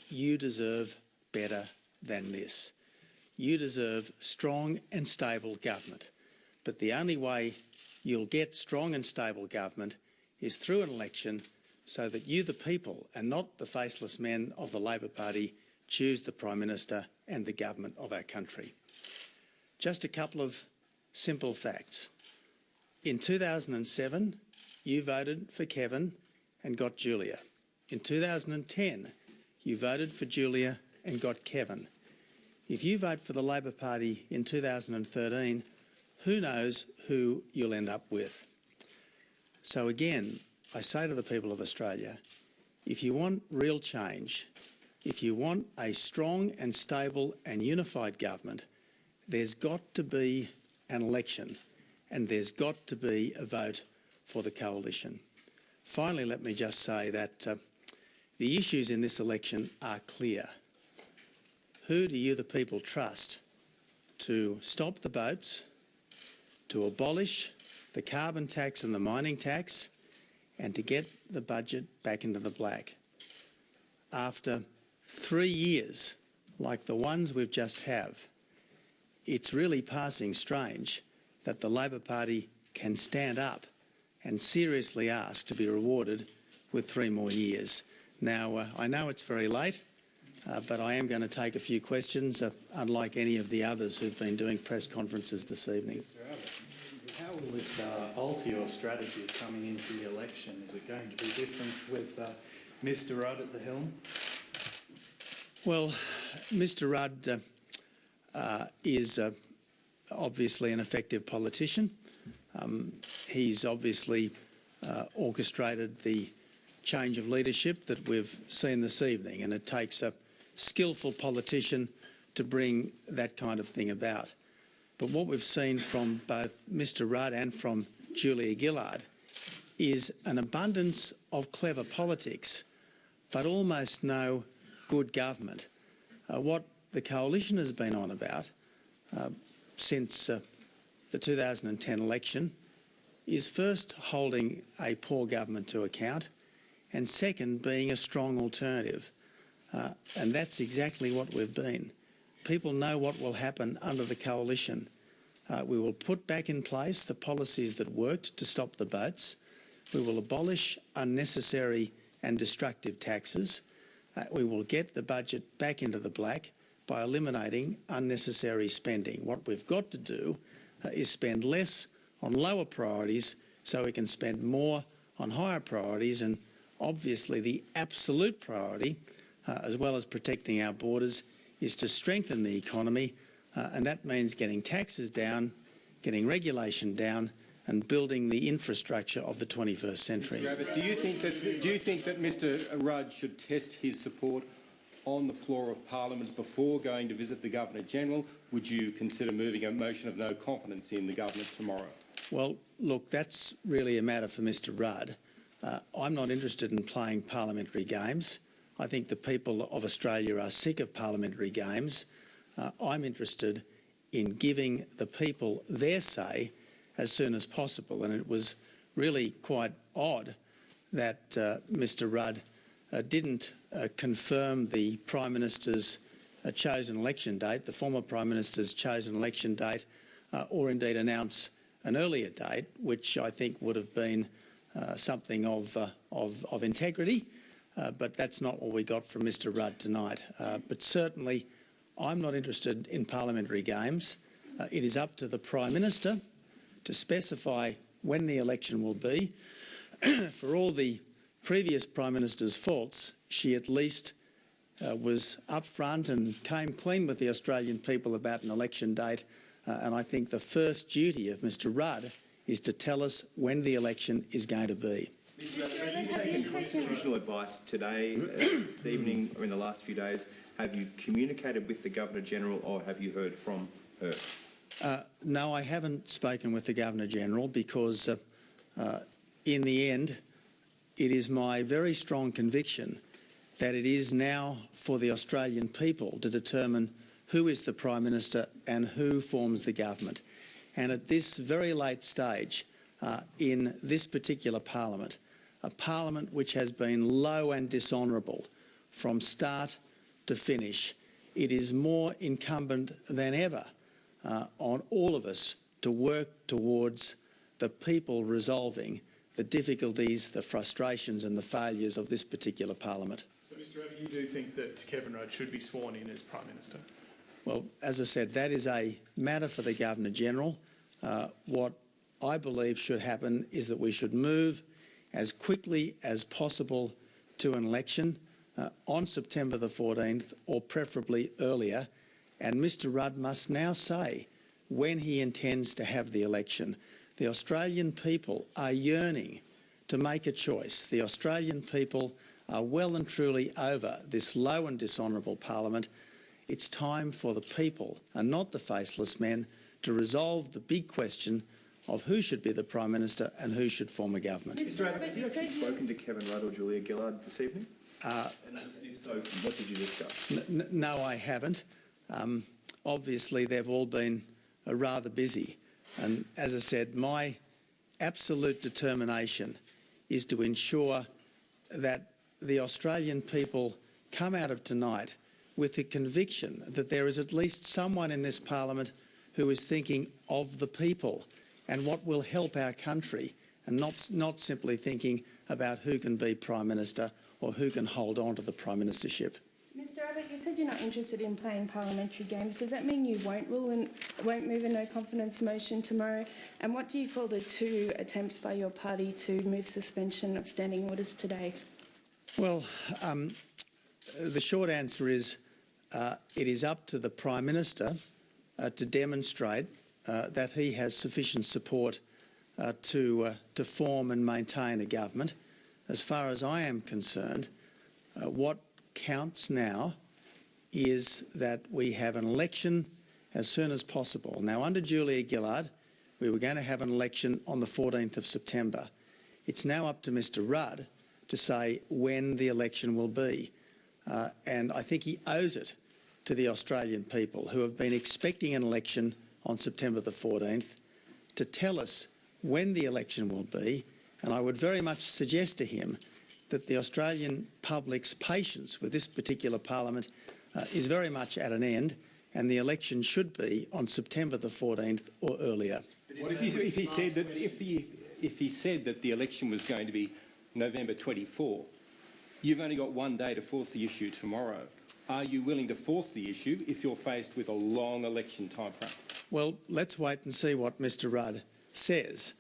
you deserve better than this. You deserve strong and stable government. But the only way you'll get strong and stable government is through an election so that you, the people, and not the faceless men of the Labor Party, choose the Prime Minister and the government of our country. Just a couple of simple facts. In 2007, you voted for Kevin and got Julia. In 2010, you voted for Julia and got Kevin. If you vote for the Labor Party in 2013, who knows who you'll end up with? So again, I say to the people of Australia, if you want real change, if you want a strong and stable and unified government, there's got to be an election and there's got to be a vote for the coalition. Finally, let me just say that the issues in this election are clear. Who do you, the people, trust to stop the boats, to abolish the carbon tax and the mining tax, and to get the budget back into the black? After 3 years, like the ones we've just have, it's really passing strange that the Labor Party can stand up and seriously ask to be rewarded with 3 more years. Now, I know it's very late, but I am going to take a few questions, unlike any of the others who've been doing press conferences this evening. Mr. Abbott, how will it alter your strategy coming into the election? Is it going to be different with Mr. Rudd at the helm? Well, Mr. Rudd is obviously an effective politician. He's obviously orchestrated the change of leadership that we've seen this evening, and it takes a skillful politician to bring that kind of thing about. But what we've seen from both Mr. Rudd and from Julia Gillard is an abundance of clever politics, but almost no good government. What the coalition has been on about since the 2010 election is first holding a poor government to account, and second being a strong alternative. And that's exactly what we've been. People know what will happen under the coalition. We will put back in place the policies that worked to stop the boats. We will abolish unnecessary and destructive taxes. We will get the budget back into the black by eliminating unnecessary spending. What we've got to do is spend less on lower priorities so we can spend more on higher priorities, and obviously the absolute priority, as well as protecting our borders, is to strengthen the economy, and that means getting taxes down, getting regulation down, and building the infrastructure of the 21st century. Mr. Abbott, do you think that Mr. Rudd should test his support on the floor of Parliament before going to visit the Governor-General? Would you consider moving a motion of no confidence in the government tomorrow? Well, look, that's really a matter for Mr. Rudd. I'm not interested in playing parliamentary games. I think the people of Australia are sick of parliamentary games. I'm interested in giving the people their say as soon as possible, and it was really quite odd that Mr. Rudd didn't confirm the Prime Minister's chosen election date, the former Prime Minister's chosen election date, or indeed announce an earlier date, which I think would have been something of integrity, but that's not what we got from Mr. Rudd tonight. But certainly I'm not interested in parliamentary games. It is up to the Prime Minister to specify when the election will be. For all the previous Prime Minister's faults, she at least was upfront and came clean with the Australian people about an election date, and I think the first duty of Mr. Rudd is to tell us when the election is going to be. Mr. Rudd, have you taken constitutional advice today, this evening, or in the last few days? Have you communicated with the Governor-General, or have you heard from her? No, I haven't spoken with the Governor-General because in the end it is my very strong conviction that it is now for the Australian people to determine who is the Prime Minister and who forms the government. And at this very late stage in this particular parliament, a parliament which has been low and dishonourable from start to finish, it is more incumbent than ever on all of us to work towards the people resolving the difficulties, the frustrations and the failures of this particular parliament. So, Mr Abbott, you do think that Kevin Rudd should be sworn in as Prime Minister? Well, as I said, that is a matter for the Governor-General. What I believe should happen is that we should move as quickly as possible to an election on September the 14th, or preferably earlier, and Mr Rudd must now say when he intends to have the election. The Australian people are yearning to make a choice. The Australian people are well and truly over this low and dishonourable parliament. It's time for the people, and not the faceless men, to resolve the big question of who should be the Prime Minister and who should form a government. Mr Abbott, have you actually spoken to Kevin Rudd or Julia Gillard this evening? And if so, what did you discuss? No, I haven't. Obviously, they've all been rather busy. And as I said, my absolute determination is to ensure that the Australian people come out of tonight with the conviction that there is at least someone in this parliament who is thinking of the people and what will help our country, and not simply thinking about who can be Prime Minister or who can hold on to the Prime Ministership. Mr Abbott, you said you're not interested in playing parliamentary games. Does that mean you won't move a no confidence motion tomorrow? And what do you call the 2 attempts by your party to move suspension of standing orders today? Well, the short answer is it is up to the Prime Minister to demonstrate that he has sufficient support to form and maintain a government. As far as I am concerned, what counts now is that we have an election as soon as possible. Now, under Julia Gillard, we were going to have an election on the 14th of September. It's now up to Mr Rudd to say when the election will be. And I think he owes it to the Australian people who have been expecting an election on September the 14th to tell us when the election will be. And I would very much suggest to him that the Australian public's patience with this particular parliament is very much at an end, and the election should be on September the 14th or earlier. What if he said that the election was going to be November 24? You've only got one day to force the issue tomorrow. Are you willing to force the issue if you're faced with a long election timeframe? Well, let's wait and see what Mr Rudd says.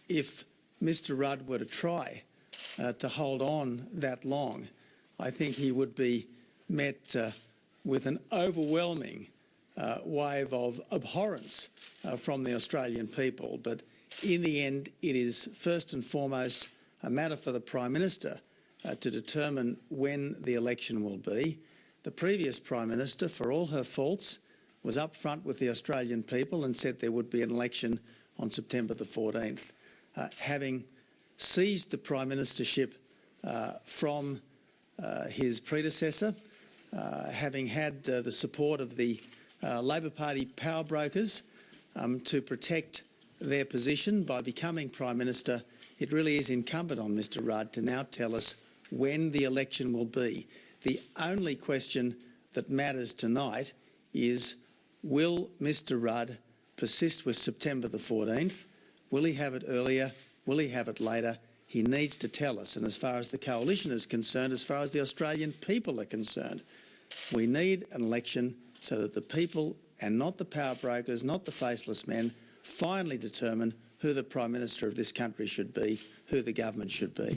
If Mr Rudd were to try to hold on that long, I think he would be met with an overwhelming wave of abhorrence from the Australian people. But in the end, it is first and foremost a matter for the Prime Minister to determine when the election will be. The previous Prime Minister, for all her faults, was up front with the Australian people and said there would be an election on September the 14th. Having seized the Prime Ministership from his predecessor, having had the support of the Labor Party power brokers to protect their position by becoming Prime Minister, it really is incumbent on Mr Rudd to now tell us when the election will be. The only question that matters tonight is, will Mr Rudd persist with September the 14th? Will he have it earlier? Will he have it later? He needs to tell us. And as far as the coalition is concerned, as far as the Australian people are concerned, we need an election so that the people, and not the power brokers, not the faceless men, finally determine who the Prime Minister of this country should be, who the government should be.